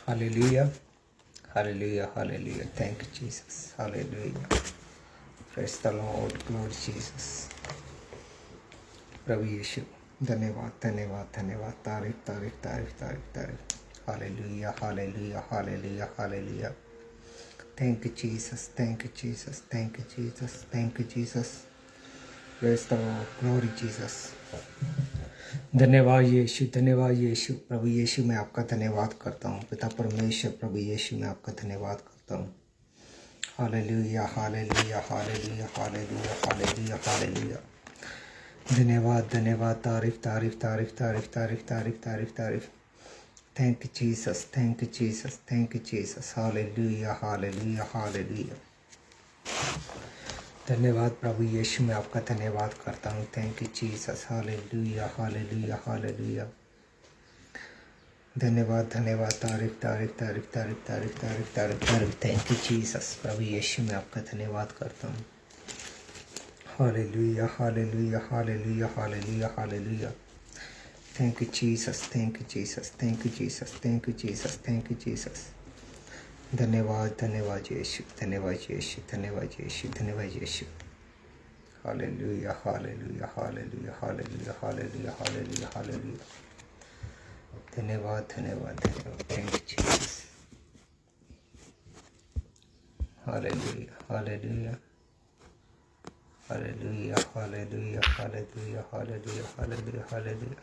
Hallelujah. Hallelujah. Hallelujah. Thank you, Jesus. Hallelujah. Praise the Lord. Glory Jesus. प्रभु यीशु धन्यवाद धन्यवाद धन्यवाद तारीफ तारीफ तारीफ तारीफ तारीफ हालेलुया हालेलुया हालेलुया हालेलुया thank you Jesus thank you Jesus thank you Jesus thank you Jesus praise the Lord glory Jesus धन्यवाद यीशु प्रभु यीशु मैं आपका धन्यवाद करता हूँ पिता परमेश्वर प्रभु यीशु मैं आपका धन्यवाद करता हूँ हालेलुया हालेलुया हालेलुया हालेलुया हालेलुया हालेलुया धन्यवाद धन्यवाद तारीफ तारीफ तारीफ तारीफ तारीफ तारीफ तारीफ तारीफ thank you Jesus thank you Jesus thank you Jesus हालेलुया हालेलुया हालेलुया धन्यवाद प्रभु यीशु मैं आपका धन्यवाद करता हूँ थैंक यू जीसस हालेलुया हालेलुया हालेलुया धन्यवाद धन्यवाद तारीफ तारीफ तारीफ तारीफ तारीफ तारीफ तारीफ तारीफ थैंक यू जीसस प्रभु यीशु मैं आपका धन्यवाद करता हूँ हालेलुया हालेलुया हालेलुया हालेलुया हालेलुया thank you Jesus thank you Jesus thank you Jesus thank you Jesus thank you Jesus धन्यवाद धन्यवाद यीशु धन्यवाद यीशु धन्यवाद यीशु धन्यवाद यीशु हालेलुया हालेलुया हालेलुया हालेलुया हालेलुया हालेलुया हालेलुया धन्यवाद धन्यवाद धन्यवाद थैंक यू जीसस हालेलुया हालेलुया हालेलुया हालेलुया हालेलुया हालेलुया हालेलुया हालेलुया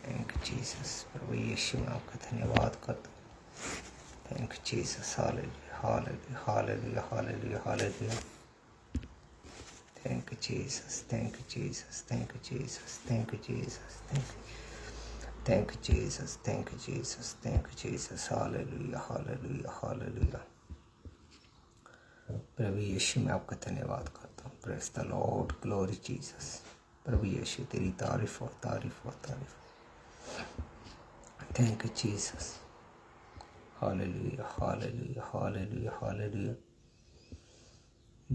थैंक यू जीसस प्रभु यीशु मैं आपका धन्यवाद करता हूँ थैंक यू जीसस हालेलुया हालेलुया हालेलुया हालेलुया हालेलुया thank you Jesus thank you Jesus thank you Jesus thank you Jesus thank you Jesus thank you Jesus thank you Jesus हालेलुया हालेलुया हालेलुया प्रभु यीशु मैं आपका धन्यवाद करता हूँ praise the Lord glory Jesus प्रभु यीशु तेरी तारीफ और तारीफ और तारीफ थैंक यू जीसस हालेलुया हालेलुया हालेलुया हालेलुया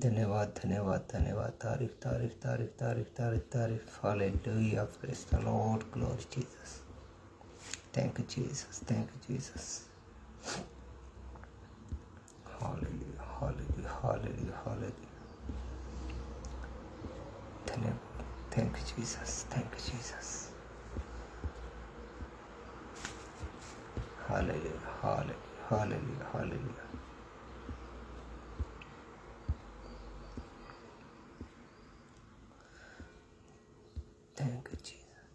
धन्यवाद धन्यवाद धन्यवाद तारीफ तारीफ तारीफ तारीफ तारीफ तारीफ हालेलुया praise the Lord glory Jesus thank you Jesus thank you Jesus हालेलुया हालेलुया हालेलुया हालेलुया धन्यवाद thank you Jesus thank you Jesus हालेलुया हालेलुया हालेलुया हालेलुया थैंक यू जीसस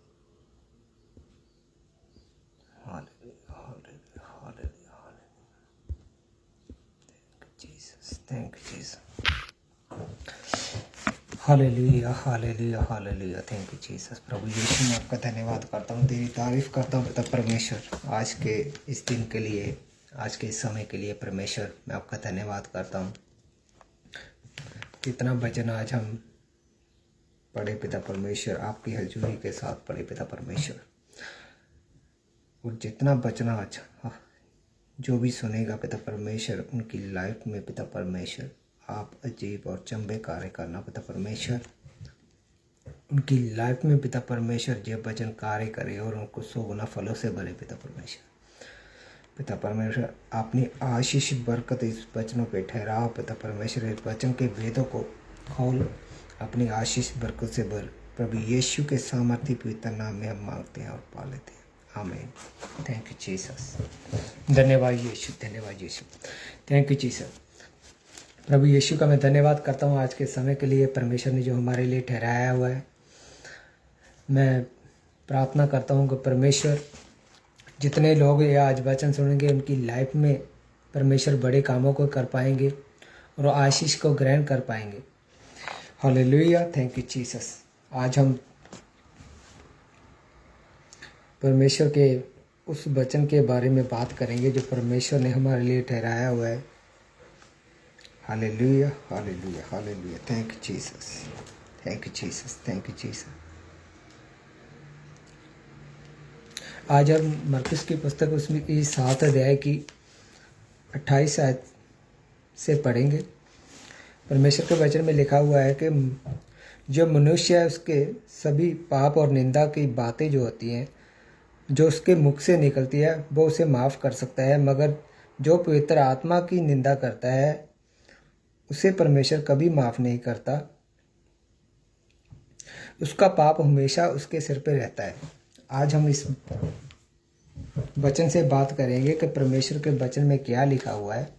हालेलुया हालेलुया हालेलुया हालेलुया जीसस थैंक यू जीसस हालेलुया हालेलुया हालेलुया थैंक यू जीसस प्रभु यीशु मैं आपका धन्यवाद करता हूँ तेरी तारीफ करता हूँ पिता परमेश्वर आज के इस दिन के लिए आज के इस समय के लिए परमेश्वर मैं आपका धन्यवाद करता हूँ इतना वचन आज हम पढ़े पिता परमेश्वर आपकी हजूरी के साथ पढ़े पिता परमेश्वर और जितना वचन आज जो भी सुनेगा पिता परमेश्वर उनकी लाइफ में पिता परमेश्वर आप अजीब और चंबे कार्य करना पिता परमेश्वर उनकी लाइफ में पिता परमेश्वर जो वचन कार्य करे और उनको 100 गुना फलों से भरे पिता परमेश्वर अपनी आशीष बरकत इस वचनों पे ठहराओ पिता परमेश्वर इस वचन के वेदों को खोल अपनी आशीष बरकत से भर प्रभु यीशु के सामर्थ्य पवित्र नाम में हम मांगते हैं और पा लेते हैं आमीन थैंक यू जीसस धन्यवाद यीशु थैंक यू जीसस प्रभु यीशु का मैं धन्यवाद करता हूँ आज के समय के लिए परमेश्वर ने जो हमारे लिए ठहराया हुआ है मैं प्रार्थना करता हूँ कि परमेश्वर जितने लोग ये आज वचन सुनेंगे उनकी लाइफ में परमेश्वर बड़े कामों को कर पाएंगे और आशीष को ग्रहण कर पाएंगे हालेलुया थैंक यू जीसस आज हम परमेश्वर के उस वचन के बारे में बात करेंगे जो परमेश्वर ने हमारे लिए ठहराया हुआ है हालेलुया हालेलुया हालेलुया thank you Jesus thank you Jesus thank you Jesus आज हम मरकुस की पुस्तक उसमें की 7 अध्याय की 28 आयत से पढ़ेंगे परमेश्वर के वचन में लिखा हुआ है कि जो मनुष्य है उसके सभी पाप और निंदा की बातें जो होती हैं जो उसके मुख से निकलती है वो उसे माफ़ कर सकता है, मगर जो पवित्र आत्मा की निंदा करता है उसे परमेश्वर कभी माफ़ नहीं करता। उसका पाप हमेशा उसके सिर पे रहता है। आज हम इस वचन से बात करेंगे कि परमेश्वर के वचन में क्या लिखा हुआ है,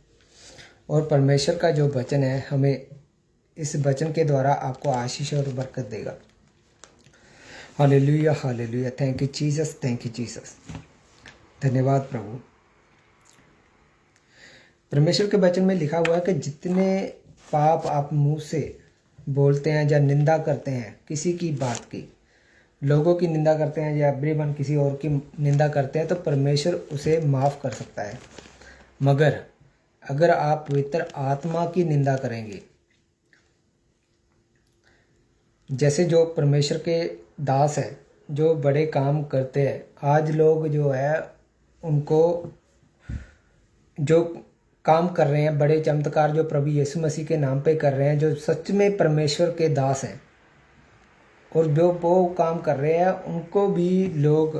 और परमेश्वर का जो वचन है हमें इस वचन के द्वारा आपको आशीष और बरकत देगा। हालेलुया, हालेलुया। Thank you Jesus, thank you Jesus. धन्यवाद प्रभु। परमेश्वर के वचन में लिखा हुआ है कि जितने पाप आप मुंह से बोलते हैं या निंदा करते हैं किसी की बात की, लोगों की निंदा करते हैं या एवरीवन किसी और की निंदा करते हैं, तो परमेश्वर उसे माफ़ कर सकता है। मगर अगर आप पवित्र आत्मा की निंदा करेंगे, जैसे जो परमेश्वर के दास है जो बड़े काम करते हैं, आज लोग जो है उनको जो काम कर रहे हैं, बड़े चमत्कार जो प्रभु यीशु मसीह के नाम पे कर रहे हैं, जो सच में परमेश्वर के दास हैं और जो वो काम कर रहे हैं, उनको भी लोग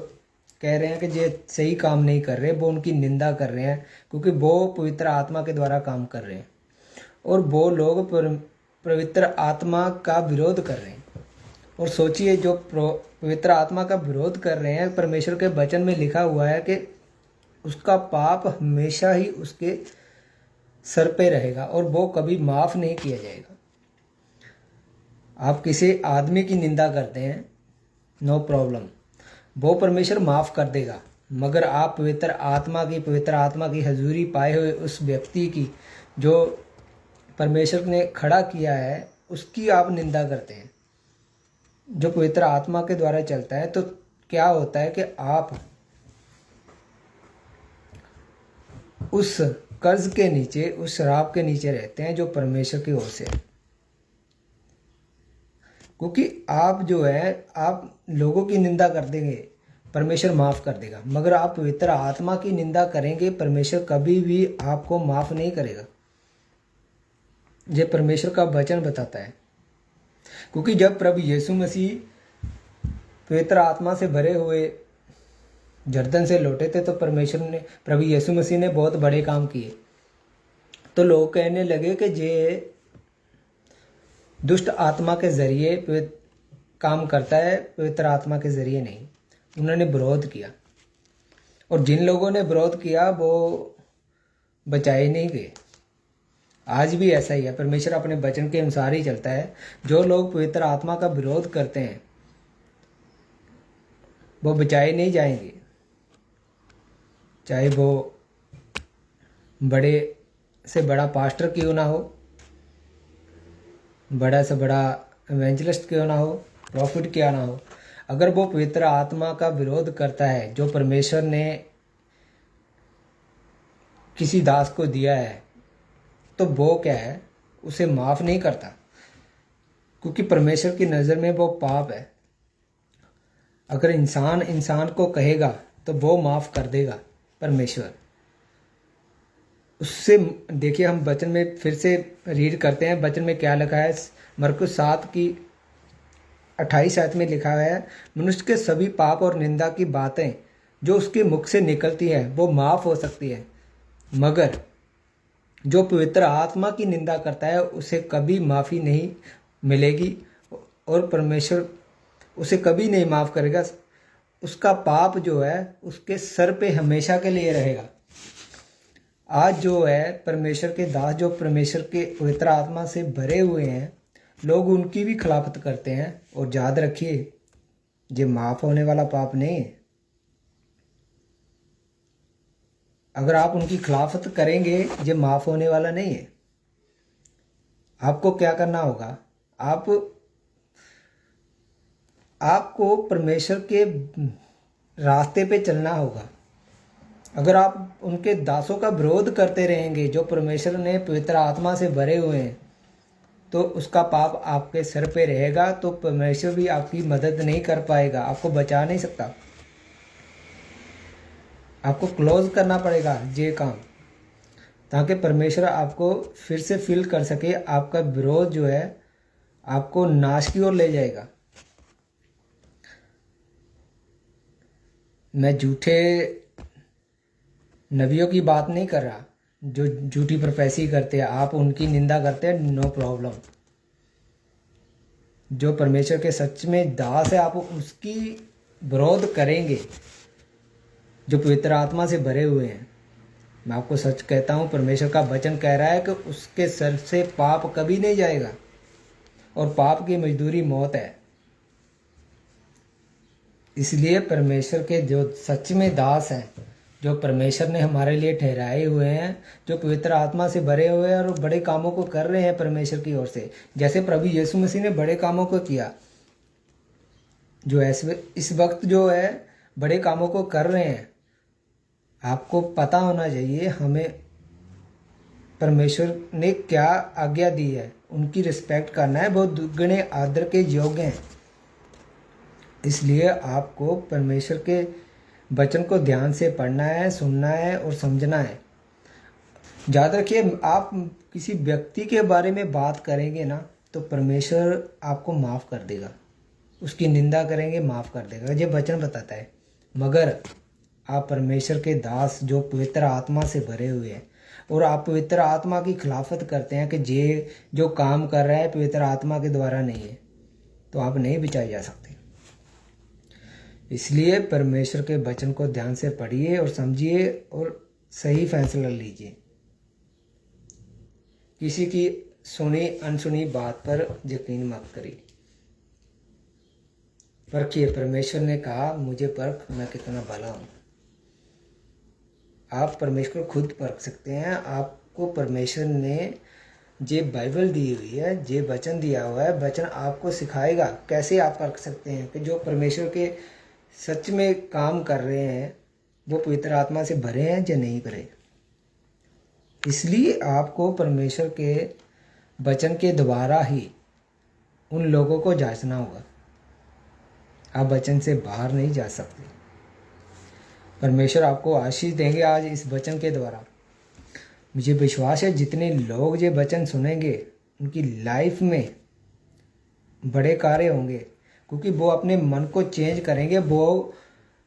कह रहे हैं कि ये सही काम नहीं कर रहे, वो उनकी निंदा कर रहे हैं क्योंकि वो पवित्र आत्मा के द्वारा काम कर रहे हैं और वो लोग पवित्र आत्मा का विरोध कर रहे हैं। और सोचिए, जो पवित्र आत्मा का विरोध कर रहे हैं, परमेश्वर के वचन में लिखा हुआ है कि उसका पाप हमेशा ही उसके सर पे रहेगा और वो कभी माफ़ नहीं किया जाएगा। आप किसी आदमी की निंदा करते हैं, नो प्रॉब्लम, वो परमेश्वर माफ़ कर देगा, मगर आप पवित्र आत्मा की हजूरी पाए हुए उस व्यक्ति की जो परमेश्वर ने खड़ा किया है, उसकी आप निंदा करते हैं, जो पवित्र आत्मा के द्वारा चलता है, तो क्या होता है कि आप उस कर्ज के नीचे, उस शराब के नीचे रहते हैं जो परमेश्वर की ओर से है। क्योंकि आप जो है, आप लोगों की निंदा कर देंगे, परमेश्वर माफ़ कर देगा, मगर आप पवित्र आत्मा की निंदा करेंगे, परमेश्वर कभी भी आपको माफ़ नहीं करेगा। ये परमेश्वर का वचन बताता है। क्योंकि जब प्रभु यीशु मसीह पवित्र आत्मा से भरे हुए जर्दन से लौटे थे, तो प्रभु यीशु मसीह ने बहुत बड़े काम किए। तो लोग कहने लगे कि ये दुष्ट आत्मा के जरिए काम करता है, पवित्र आत्मा के जरिए नहीं। उन्होंने विरोध किया, और जिन लोगों ने विरोध किया वो बचाए नहीं गए। आज भी ऐसा ही है, परमेश्वर अपने वचन के अनुसार ही चलता है। जो लोग पवित्र आत्मा का विरोध करते हैं वो बचाए नहीं जाएंगे, चाहे वो बड़े से बड़ा पास्टर क्यों ना हो, बड़ा से बड़ा इवेंजलिस्ट क्यों ना हो, प्रॉफिट क्यों ना हो। अगर वो पवित्र आत्मा का विरोध करता है जो परमेश्वर ने किसी दास को दिया है, तो वो क्या है, उसे माफ़ नहीं करता, क्योंकि परमेश्वर की नज़र में वो पाप है। अगर इंसान को कहेगा तो वो माफ़ कर देगा परमेश्वर। उससे देखिए, हम वचन में फिर से रीड करते हैं, वचन में क्या लिखा है। मरकुस 7:28 में लिखा है, मनुष्य के सभी पाप और निंदा की बातें जो उसके मुख से निकलती हैं वो माफ़ हो सकती है, मगर जो पवित्र आत्मा की निंदा करता है उसे कभी माफ़ी नहीं मिलेगी और परमेश्वर उसे कभी नहीं माफ़ करेगा। उसका पाप जो है उसके सर पे हमेशा के लिए रहेगा। आज जो है परमेश्वर के दास, जो परमेश्वर के पवित्र आत्मा से भरे हुए हैं, लोग उनकी भी खिलाफत करते हैं। और याद रखिए, ये माफ़ होने वाला पाप नहीं है। अगर आप उनकी खिलाफत करेंगे, ये माफ़ होने वाला नहीं है। आपको क्या करना होगा, आपको परमेश्वर के रास्ते पे चलना होगा। अगर आप उनके दासों का विरोध करते रहेंगे जो परमेश्वर ने पवित्र आत्मा से भरे हुए हैं, तो उसका पाप आपके सर पे रहेगा। तो परमेश्वर भी आपकी मदद नहीं कर पाएगा, आपको बचा नहीं सकता। आपको क्लोज करना पड़ेगा ये काम, ताकि परमेश्वर आपको फिर से फिल कर सके। आपका विरोध जो है आपको नाश की ओर ले जाएगा। मैं झूठे नबियों की बात नहीं कर रहा जो झूठी प्रोफेसी करते हैं, आप उनकी निंदा करते हैं, नो प्रॉब्लम। जो परमेश्वर के सच में दास है आप उसकी विरोध करेंगे, जो पवित्र आत्मा से भरे हुए हैं। मैं आपको सच कहता हूँ, परमेश्वर का वचन कह रहा है कि उसके सर से पाप कभी नहीं जाएगा और पाप की मजदूरी मौत है। इसलिए परमेश्वर के जो सच में दास हैं, जो परमेश्वर ने हमारे लिए ठहराए हुए हैं, जो पवित्र आत्मा से भरे हुए हैं और बड़े कामों को कर रहे हैं परमेश्वर की ओर से, जैसे प्रभु यीशु मसीह ने बड़े कामों को किया, जो ऐसे इस वक्त जो है बड़े कामों को कर रहे हैं। आपको पता होना चाहिए हमें परमेश्वर ने क्या आज्ञा दी है, उनकी रिस्पेक्ट करना है, बहुत दुगने आदर के योग्य हैं। इसलिए आपको परमेश्वर के वचन को ध्यान से पढ़ना है, सुनना है और समझना है। याद रखिए, आप किसी व्यक्ति के बारे में बात करेंगे ना तो परमेश्वर आपको माफ़ कर देगा, उसकी निंदा करेंगे माफ़ कर देगा, ये वचन बताता है। मगर आप परमेश्वर के दास जो पवित्र आत्मा से भरे हुए हैं और आप पवित्र आत्मा की खिलाफत करते हैं कि ये जो काम कर रहा है पवित्र आत्मा के द्वारा नहीं है, तो आप नहीं बचाए जा सकते। इसलिए परमेश्वर के वचन को ध्यान से पढ़िए और समझिए और सही फैसला लीजिए। किसी की सुनी अनसुनी बात पर यकीन मत करिए। परखिए, परमेश्वर ने कहा मुझे परख, मैं कितना भला हूँ। आप परमेश्वर को खुद परख सकते हैं। आपको परमेश्वर ने जे बाइबल दी हुई है, जे वचन दिया हुआ है, वचन आपको सिखाएगा कैसे आप परख सकते हैं कि जो परमेश्वर के सच में काम कर रहे हैं वो पवित्र आत्मा से भरे हैं या नहीं भरे। इसलिए आपको परमेश्वर के वचन के द्वारा ही उन लोगों को जांचना होगा। आप वचन से बाहर नहीं जा सकते। परमेश्वर आपको आशीष देंगे आज इस वचन के द्वारा। मुझे विश्वास है जितने लोग ये वचन सुनेंगे उनकी लाइफ में बड़े कार्य होंगे, क्योंकि वो अपने मन को चेंज करेंगे। वो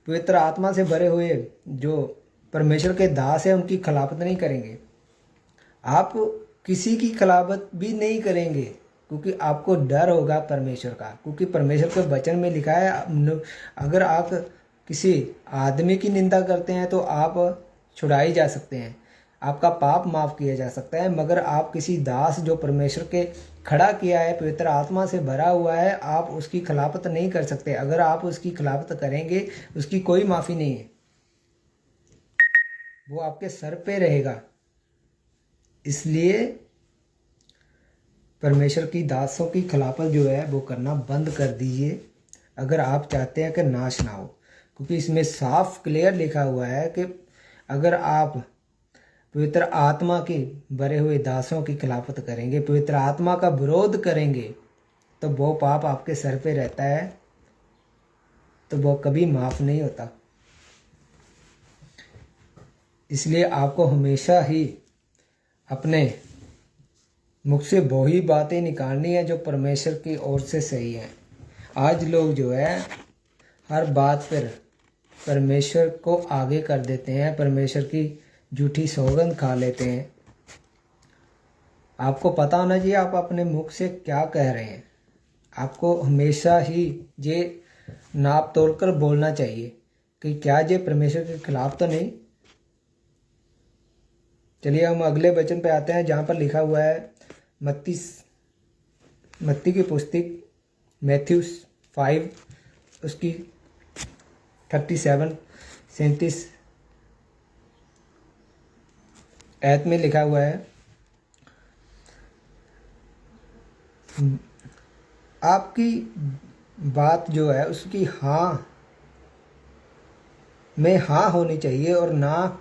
पवित्र आत्मा से भरे हुए जो परमेश्वर के दास हैं उनकी खिलाफत नहीं करेंगे। आप किसी की खिलाफत भी नहीं करेंगे क्योंकि आपको डर होगा परमेश्वर का, क्योंकि परमेश्वर के वचन में लिखा है अगर आप किसी आदमी की निंदा करते हैं तो आप छुड़ाए जा सकते हैं, आपका पाप माफ़ किया जा सकता है। मगर आप किसी दास जो परमेश्वर के खड़ा किया है, पवित्र आत्मा से भरा हुआ है, आप उसकी खिलाफत नहीं कर सकते। अगर आप उसकी खिलाफत करेंगे उसकी कोई माफ़ी नहीं है, वो आपके सर पे रहेगा। इसलिए परमेश्वर की दासों की खिलाफत जो है वो करना बंद कर दीजिए अगर आप चाहते हैं कि नाश ना हो, क्योंकि इसमें साफ क्लियर लिखा हुआ है कि अगर आप पवित्र आत्मा के भरे हुए दासों की खिलाफत करेंगे, पवित्र आत्मा का विरोध करेंगे, तो वो पाप आपके सर पे रहता है, तो वो कभी माफ़ नहीं होता। इसलिए आपको हमेशा ही अपने मुख से वही बातें निकालनी है जो परमेश्वर की ओर से सही है। आज लोग जो है हर बात पर परमेश्वर को आगे कर देते हैं, परमेश्वर की झूठी सौगंध खा लेते हैं। आपको पता होना चाहिए आप अपने मुख से क्या कह रहे हैं। आपको हमेशा ही ये नाप तोल कर बोलना चाहिए कि क्या ये परमेश्वर के खिलाफ तो नहीं। चलिए हम अगले वचन पे आते हैं जहाँ पर लिखा हुआ है मत्ती की पुस्तक मैथ्यू 5 उसकी 37 आयत में लिखा हुआ है, आपकी बात जो है उसकी हाँ में हाँ होनी चाहिए और ना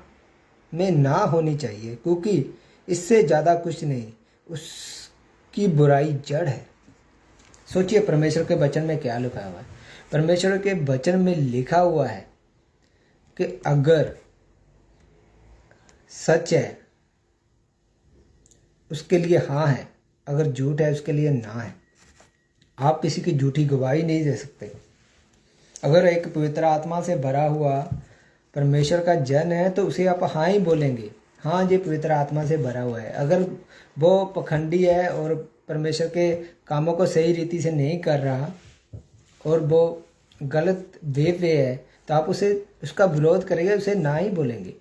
में ना होनी चाहिए, क्योंकि इससे ज़्यादा कुछ नहीं, उसकी बुराई जड़ है। सोचिए परमेश्वर के वचन में क्या लिखा हुआ है। परमेश्वर के वचन में लिखा हुआ है कि अगर सच है उसके लिए हाँ है, अगर झूठ है उसके लिए ना है। आप किसी की झूठी गवाही नहीं दे सकते। अगर एक पवित्र आत्मा से भरा हुआ परमेश्वर का जन है तो उसे आप हाँ ही बोलेंगे, हाँ ये पवित्र आत्मा से भरा हुआ है। अगर वो पखंडी है और परमेश्वर के कामों को सही रीति से नहीं कर रहा और वो गलत वे है तो आप उसे उसका विरोध करेंगे, उसे ना ही बोलेंगे।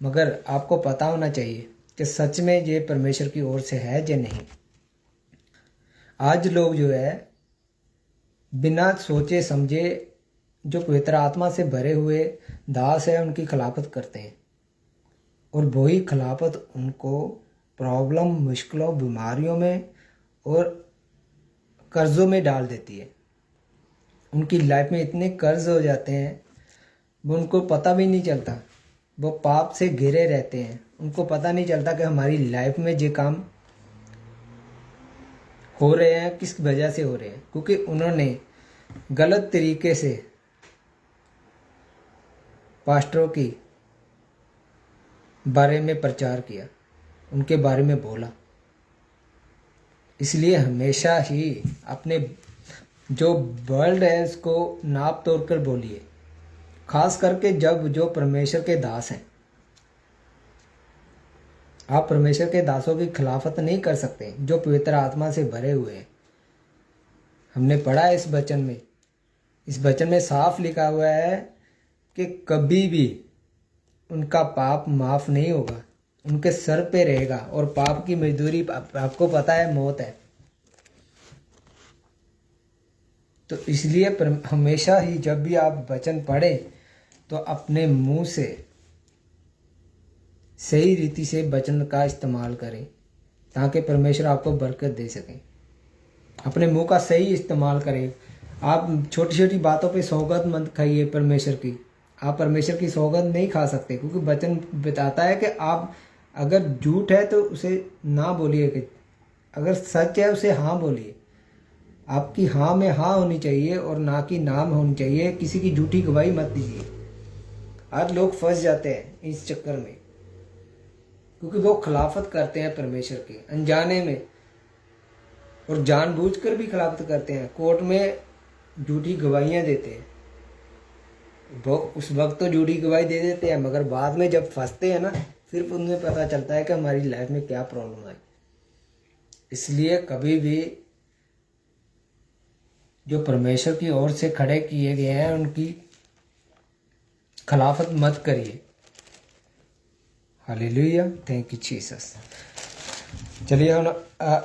मगर आपको पता होना चाहिए कि सच में ये परमेश्वर की ओर से है या नहीं। आज लोग जो है बिना सोचे समझे जो पवित्र आत्मा से भरे हुए दास है उनकी खिलाफत करते हैं, और वही खिलाफत उनको प्रॉब्लम, मुश्किलों, बीमारियों में और कर्ज़ों में डाल देती है। उनकी लाइफ में इतने कर्ज हो जाते हैं वो उनको पता भी नहीं चलता, वो पाप से घिरे रहते हैं। उनको पता नहीं चलता कि हमारी लाइफ में ये काम हो रहे हैं किस वजह से हो रहे हैं, क्योंकि उन्होंने गलत तरीके से पास्टरों की बारे में प्रचार किया, उनके बारे में बोला। इसलिए हमेशा ही अपने जो वर्ल्ड है उसको नाप तोड़ कर बोलिए, खास करके जब जो परमेश्वर के दास हैं। आप परमेश्वर के दासों की खिलाफत नहीं कर सकते जो पवित्र आत्मा से भरे हुए हैं। हमने पढ़ा है इस वचन में साफ लिखा हुआ है कि कभी भी उनका पाप माफ नहीं होगा, उनके सर पे रहेगा, और पाप की मजदूरी आपको पता है मौत है। तो इसलिए हमेशा ही जब भी आप वचन पढ़ें तो अपने मुंह से सही रीति से वचन का इस्तेमाल करें ताकि परमेश्वर आपको बरकत दे सके। अपने मुंह का सही इस्तेमाल करें। आप छोटी छोटी बातों पे सौगंध मत खाइए परमेश्वर की। आप परमेश्वर की सौगंध नहीं खा सकते, क्योंकि वचन बताता है कि आप अगर झूठ है तो उसे ना बोलिए, कि अगर सच है उसे हाँ बोलिए। आपकी हाँ में हाँ होनी चाहिए और ना की नाम होनी चाहिए। किसी की झूठी गवाही मत दीजिए। आज लोग फंस जाते हैं इस चक्कर में, क्योंकि वो खिलाफत करते हैं परमेश्वर की अनजाने में, और जानबूझकर भी खिलाफत करते हैं। कोर्ट में झूठी गवाहियां देते हैं। वो उस वक्त तो झूठी गवाही दे देते हैं, मगर बाद में जब फंसते हैं ना, फिर उन्हें पता चलता है कि हमारी लाइफ में क्या प्रॉब्लम है। इसलिए कभी भी जो परमेश्वर की ओर से खड़े किए गए हैं उनकी खिलाफत मत करिए। Hallelujah, thank you Jesus. चलिए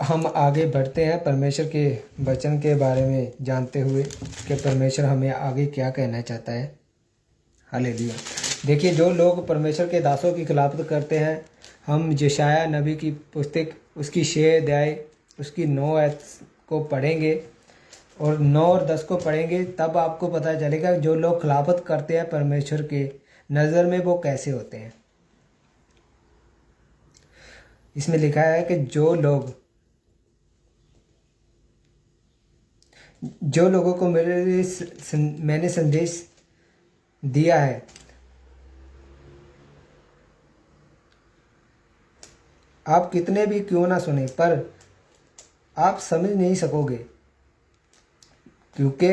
हम आगे बढ़ते हैं परमेश्वर के वचन के बारे में जानते हुए कि परमेश्वर हमें आगे क्या कहना चाहता है। हालेलुया। देखिए, जो लोग परमेश्वर के दासों की खिलाफत करते हैं, हम यशायाह नबी की पुस्तक उसकी 6 अध्याय उसकी 9 आयत को पढ़ेंगे और 9 और 10 को पढ़ेंगे, तब आपको पता चलेगा जो लोग खिलाफत करते हैं परमेश्वर के नज़र में वो कैसे होते हैं। इसमें लिखा है कि जो लोगों को मैंने संदेश दिया है, आप कितने भी क्यों ना सुने, पर आप समझ नहीं सकोगे, क्योंकि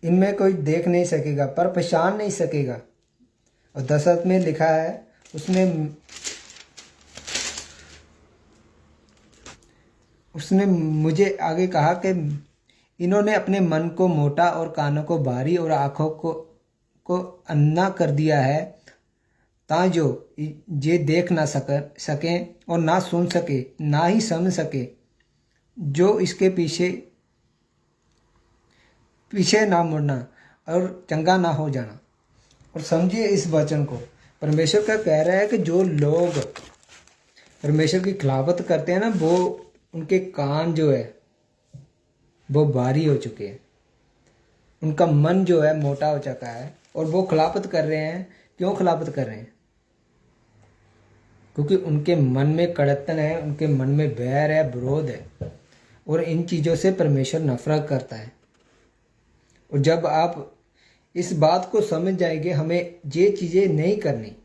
इनमें कोई देख नहीं सकेगा पर पहचान नहीं सकेगा। और 10 में लिखा है, उसने मुझे आगे कहा कि इन्होंने अपने मन को मोटा और कानों को भारी और आँखों को अन्ना कर दिया है, ताजो ये देख ना सकें और ना सुन सके, ना ही समझ सके, जो इसके पीछे ना मुड़ना और चंगा ना हो जाना। और समझिए इस वचन को, परमेश्वर का कह रहा है कि जो लोग परमेश्वर की खिलाफत करते हैं ना, वो उनके कान जो है वो भारी हो चुके हैं, उनका मन जो है मोटा हो चुका है, और वो खिलाफत कर रहे हैं। क्यों खिलाफत कर रहे हैं? क्योंकि उनके मन में कड़तन है, उनके मन में बैर है, विरोध है, और इन चीज़ों से परमेश्वर नफरत करता है। और जब आप इस बात को समझ जाएंगे, हमें ये चीज़ें नहीं करनी।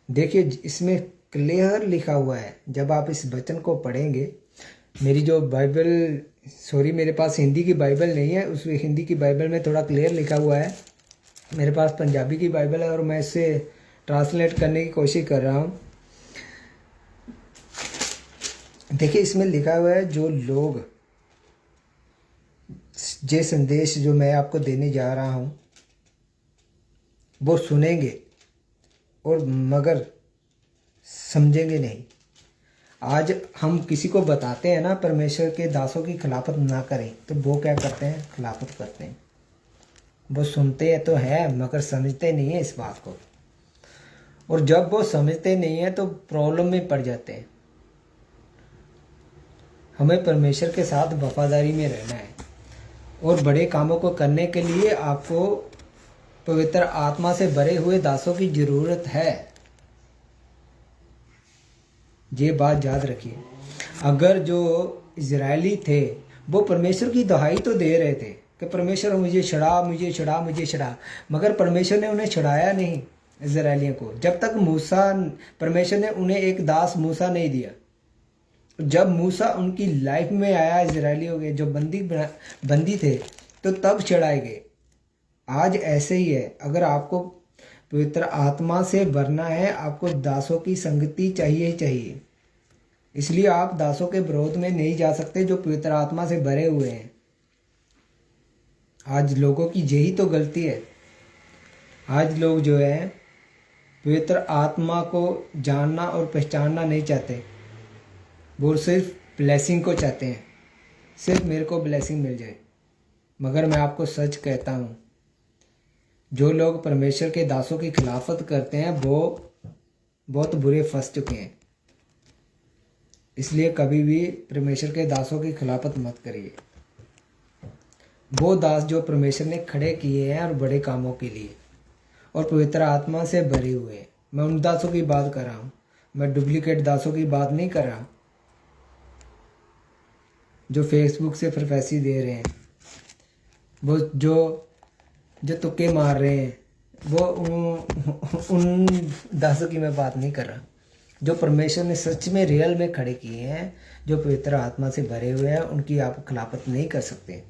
देखिए, इसमें क्लियर लिखा हुआ है। जब आप इस वचन को पढ़ेंगे, मेरी जो बाइबल सॉरी, मेरे पास हिंदी की बाइबल नहीं है। उस हिंदी की बाइबल में थोड़ा क्लियर लिखा हुआ है। मेरे पास पंजाबी की बाइबल है और मैं इसे ट्रांसलेट करने की कोशिश कर रहा हूँ। देखिए, इसमें लिखा हुआ है, जो लोग ये संदेश जो मैं आपको देने जा रहा हूँ वो सुनेंगे और मगर समझेंगे नहीं। आज हम किसी को बताते हैं ना, परमेश्वर के दासों की खिलाफत ना करें, तो वो क्या करते हैं? खिलाफत करते हैं। वो सुनते हैं तो है मगर समझते नहीं है इस बात को। और जब वो समझते नहीं है तो प्रॉब्लम में पड़ जाते हैं। हमें परमेश्वर के साथ वफादारी में रहना है और बड़े कामों को करने के लिए आपको पवित्र आत्मा से भरे हुए दासों की जरूरत है। ये बात याद रखिए। अगर जो इजरायली थे वो परमेश्वर की दुहाई तो दे रहे थे कि परमेश्वर मुझे छुड़ा, मुझे छुड़ा, मुझे छुड़ा, मगर परमेश्वर ने उन्हें छुड़ाया नहीं इजरायलियों को। जब तक मूसा, परमेश्वर ने उन्हें एक दास मूसा नहीं दिया। जब मूसा उनकी लाइफ में आया, इजरायलियों के जो बंदी थे, तो तब छुड़ाए गए। आज ऐसे ही है। अगर आपको पवित्र आत्मा से भरना है, आपको दासों की संगति चाहिए ही चाहिए। इसलिए आप दासों के विरोध में नहीं जा सकते जो पवित्र आत्मा से भरे हुए हैं। आज लोगों की यही तो गलती है। आज लोग जो है पवित्र आत्मा को जानना और पहचानना नहीं चाहते। वो सिर्फ ब्लेसिंग को चाहते हैं, सिर्फ मेरे को ब्लेसिंग मिल जाए। मगर मैं आपको सच कहता हूँ, जो लोग परमेश्वर के दासों की खिलाफत करते हैं वो बहुत बुरे फंस चुके हैं। इसलिए कभी भी परमेश्वर के दासों की खिलाफत मत करिए। वो दास जो परमेश्वर ने खड़े किए हैं और बड़े कामों के लिए और पवित्र आत्मा से भरे हुए हैं, मैं उन दासों की बात कर रहा हूँ। मैं डुप्लीकेट दासों की बात नहीं कर रहा जो फेसबुक से प्रोफेसी दे रहे हैं, वो जो तुक्के मार रहे हैं, वो उन दासों की मैं बात नहीं कर रहा। जो परमेश्वर ने सच में रियल में खड़े किए हैं, जो पवित्र आत्मा से भरे हुए हैं, उनकी आप खिलाफत नहीं कर सकते।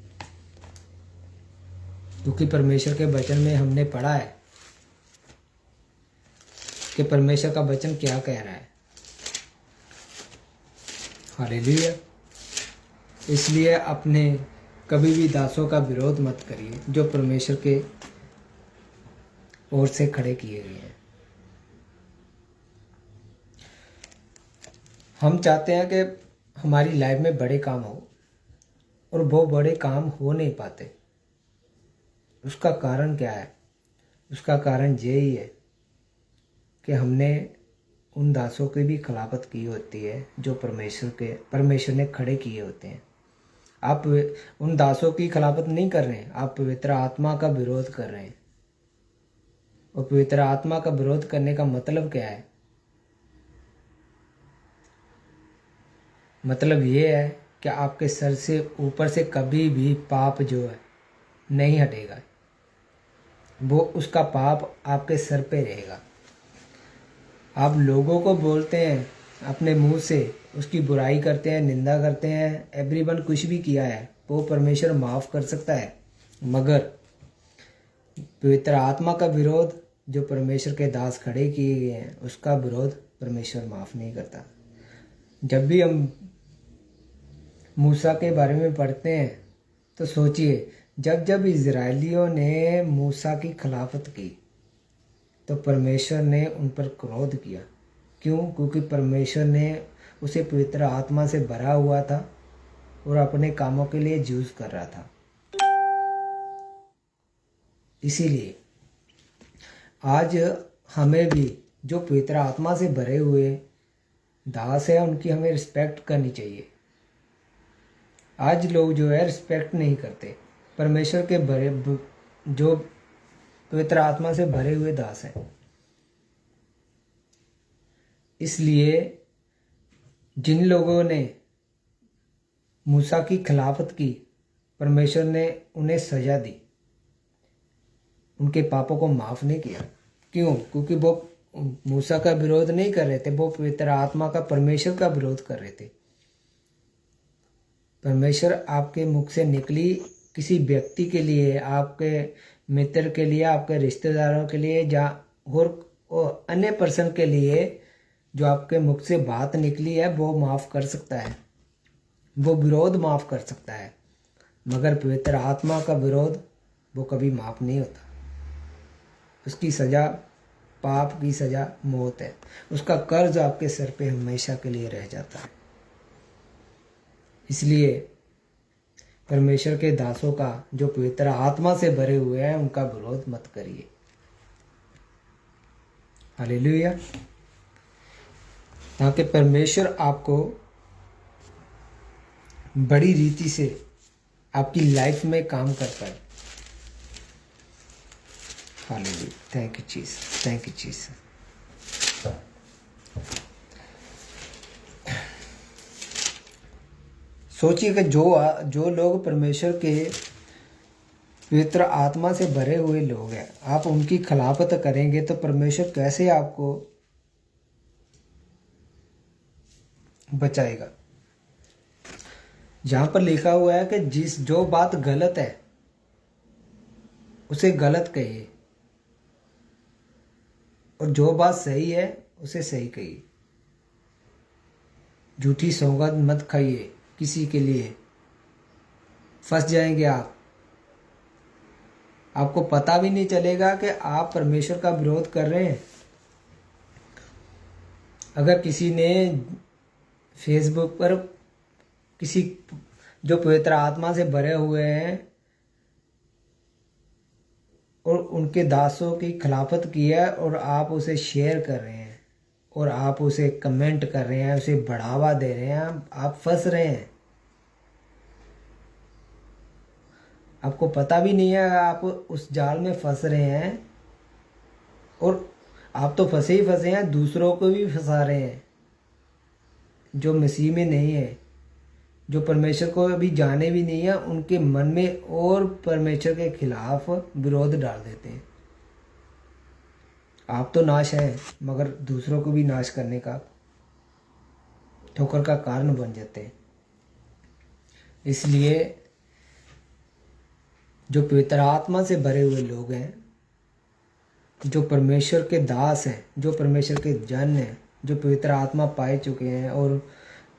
क्योंकि परमेश्वर के वचन में हमने पढ़ा है कि परमेश्वर का वचन क्या कह रहा है। हालेलुया। इसलिए अपने कभी भी दासों का विरोध मत करिए जो परमेश्वर के ओर से खड़े किए गए हैं। हम चाहते हैं कि हमारी लाइफ में बड़े काम हो और वो बड़े काम हो नहीं पाते। उसका कारण क्या है? उसका कारण यही है कि हमने उन दासों की भी खिलाफत की होती है जो परमेश्वर ने खड़े किए होते हैं। आप उन दासों की खिलाफत नहीं कर रहे हैं, आप पवित्र आत्मा का विरोध कर रहे हैं। और पवित्र आत्मा का विरोध करने का मतलब क्या है? मतलब ये है कि आपके सर से ऊपर से कभी भी पाप जो है नहीं हटेगा। वो उसका पाप आपके सर पे रहेगा। आप लोगों को बोलते हैं अपने मुंह से, उसकी बुराई करते हैं, निंदा करते हैं, एवरीवन कुछ भी किया है वो परमेश्वर माफ़ कर सकता है। मगर पवित्र आत्मा का विरोध जो परमेश्वर के दास खड़े किए गए हैं, उसका विरोध परमेश्वर माफ़ नहीं करता। जब भी हम मूसा के बारे में पढ़ते हैं तो सोचिए, जब जब इजरायलियों ने मूसा की खिलाफत की तो परमेश्वर ने उन पर क्रोध किया। क्यों? क्योंकि परमेश्वर ने उसे पवित्र आत्मा से भरा हुआ था और अपने कामों के लिए यूज कर रहा था। इसीलिए आज हमें भी जो पवित्र आत्मा से भरे हुए दास है उनकी हमें रिस्पेक्ट करनी चाहिए। आज लोग जो है रिस्पेक्ट नहीं करते परमेश्वर के भरे जो पवित्र आत्मा से भरे हुए दास हैं। इसलिए जिन लोगों ने मूसा की खिलाफत की, परमेश्वर ने उन्हें सजा दी, उनके पापों को माफ नहीं किया। क्यों? क्योंकि वो मूसा का विरोध नहीं कर रहे थे, वो पवित्र आत्मा का, परमेश्वर का विरोध कर रहे थे। परमेश्वर आपके मुख से निकली किसी व्यक्ति के लिए, आपके मित्र के लिए, आपके रिश्तेदारों के लिए, और अन्य पर्सन के लिए जो आपके मुख से बात निकली है वो माफ़ कर सकता है, वो विरोध माफ़ कर सकता है। मगर पवित्र आत्मा का विरोध वो कभी माफ़ नहीं होता। उसकी सज़ा, पाप की सज़ा मौत है। उसका कर्ज आपके सर पे हमेशा के लिए रह जाता है। इसलिए परमेश्वर के दासों का जो पवित्र आत्मा से भरे हुए हैं उनका विरोध मत करिए। हालेलुया। ताकि परमेश्वर आपको बड़ी रीति से आपकी लाइफ में काम कर पाए। Hallelujah. Thank you Jesus, thank you Jesus. सोचिए कि जो लोग परमेश्वर के पवित्र आत्मा से भरे हुए लोग हैं, आप उनकी खिलाफत करेंगे तो परमेश्वर कैसे आपको बचाएगा। जहां पर लिखा हुआ है कि जो बात गलत है उसे गलत कहिए, और जो बात सही है उसे सही कहिए। झूठी सौगंध मत खाइए किसी के लिए, फंस जाएंगे आप। आपको पता भी नहीं चलेगा कि आप परमेश्वर का विरोध कर रहे हैं। अगर किसी ने फेसबुक पर किसी जो पवित्र आत्मा से भरे हुए हैं और उनके दासों की खिलाफत की है और आप उसे शेयर कर रहे हैं और आप उसे कमेंट कर रहे हैं, उसे बढ़ावा दे रहे हैं, आप फंस रहे हैं। आपको पता भी नहीं है आप उस जाल में फंस रहे हैं, और आप तो फंसे ही फंसे हैं, दूसरों को भी फंसा रहे हैं जो मसीह में नहीं है, जो परमेश्वर को अभी जाने भी नहीं है। उनके मन में और परमेश्वर के खिलाफ विरोध डाल देते हैं। आप तो नाश हैं मगर दूसरों को भी नाश करने का ठोकर का कारण बन जाते हैं। इसलिए जो पवित्र आत्मा से भरे हुए लोग हैं, जो परमेश्वर के दास हैं, जो परमेश्वर के जन हैं, जो पवित्र आत्मा पाए चुके हैं और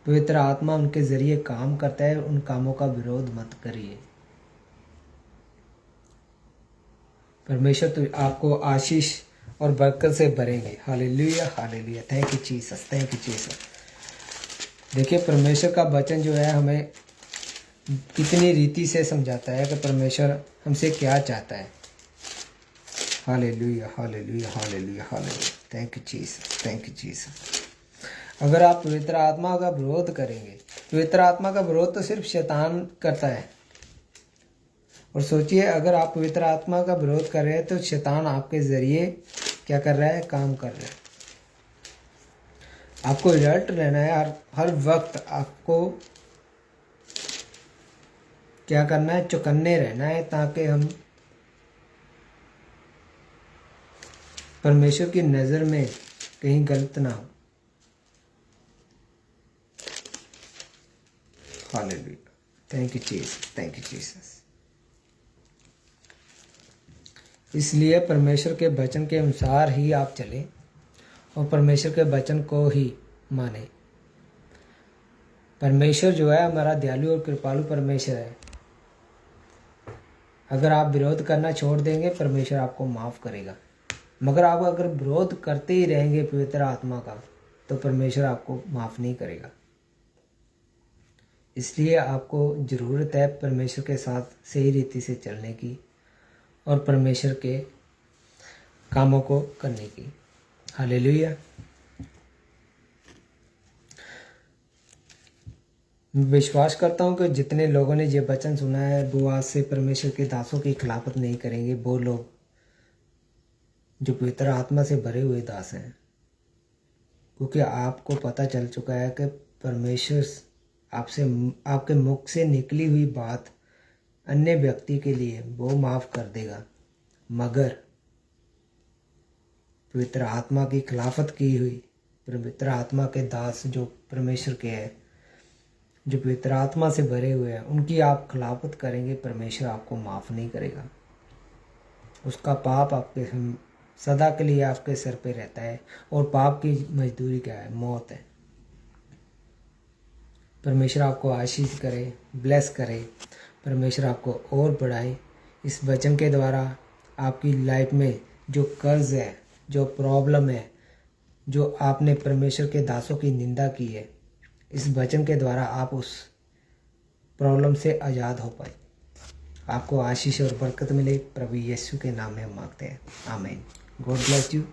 पवित्र आत्मा उनके ज़रिए काम करता है, उन कामों का विरोध मत करिए। परमेश्वर तो आपको आशीष और बरकत से भरेंगे। हालेलुया, हालेलुया। Thank you Jesus, thank you Jesus. देखिए परमेश्वर का वचन जो है हमें कितनी रीति से समझाता है कि परमेश्वर हमसे क्या चाहता है। हालेलुया, हालेलुया, हालेलुया, हालेलुया। Thank you Jesus, thank you Jesus. अगर आप पवित्र आत्मा का विरोध करेंगे, पवित्र आत्मा का विरोध तो सिर्फ शैतान करता है। और सोचिए अगर आप पवित्र आत्मा का विरोध कर रहे हैं तो शैतान आपके ज़रिए क्या कर रहा है, काम कर रहा है। आपको अलर्ट रहना है, हर वक्त आपको क्या करना है, चौकन्ने रहना है, ताकि हम परमेश्वर की नज़र में कहीं गलत ना हो। Hallelujah. Thank you Jesus, thank you Jesus. इसलिए परमेश्वर के वचन के अनुसार ही आप चलें और परमेश्वर के वचन को ही माने। परमेश्वर जो है हमारा दयालु और कृपालु परमेश्वर है। अगर आप विरोध करना छोड़ देंगे परमेश्वर आपको माफ़ करेगा, मगर आप अगर विरोध करते ही रहेंगे पवित्र आत्मा का तो परमेश्वर आपको माफ़ नहीं करेगा। इसलिए आपको ज़रूरत है परमेश्वर के साथ सही रीति से चलने की और परमेश्वर के कामों को करने की। हालेलुया। विश्वास करता हूँ कि जितने लोगों ने ये वचन सुना है वो आज से परमेश्वर के दासों की खिलाफत नहीं करेंगे। वो लोग जो पवित्र आत्मा से भरे हुए दास हैं, क्योंकि आपको पता चल चुका है कि परमेश्वर आपसे, आपके मुख से निकली हुई बात अन्य व्यक्ति के लिए वो माफ़ कर देगा, मगर पवित्र आत्मा की खिलाफत की हुई पवित्र आत्मा के दास जो परमेश्वर के हैं जो पवित्र आत्मा से भरे हुए हैं उनकी आप खिलाफत करेंगे, परमेश्वर आपको माफ़ नहीं करेगा। उसका पाप आपके सदा के लिए आपके सर पे रहता है, और पाप की मजदूरी क्या है? मौत है। परमेश्वर आपको आशीष करे, ब्लेस करे, परमेश्वर आपको और बढ़ाए। इस वचन के द्वारा आपकी लाइफ में जो कर्ज है, जो प्रॉब्लम है, जो आपने परमेश्वर के दासों की निंदा की है, इस वचन के द्वारा आप उस प्रॉब्लम से आज़ाद हो पाए। आपको आशीष और बरकत मिले। प्रभु यीशु के नाम में हम मांगते हैं, आमीन। God bless you.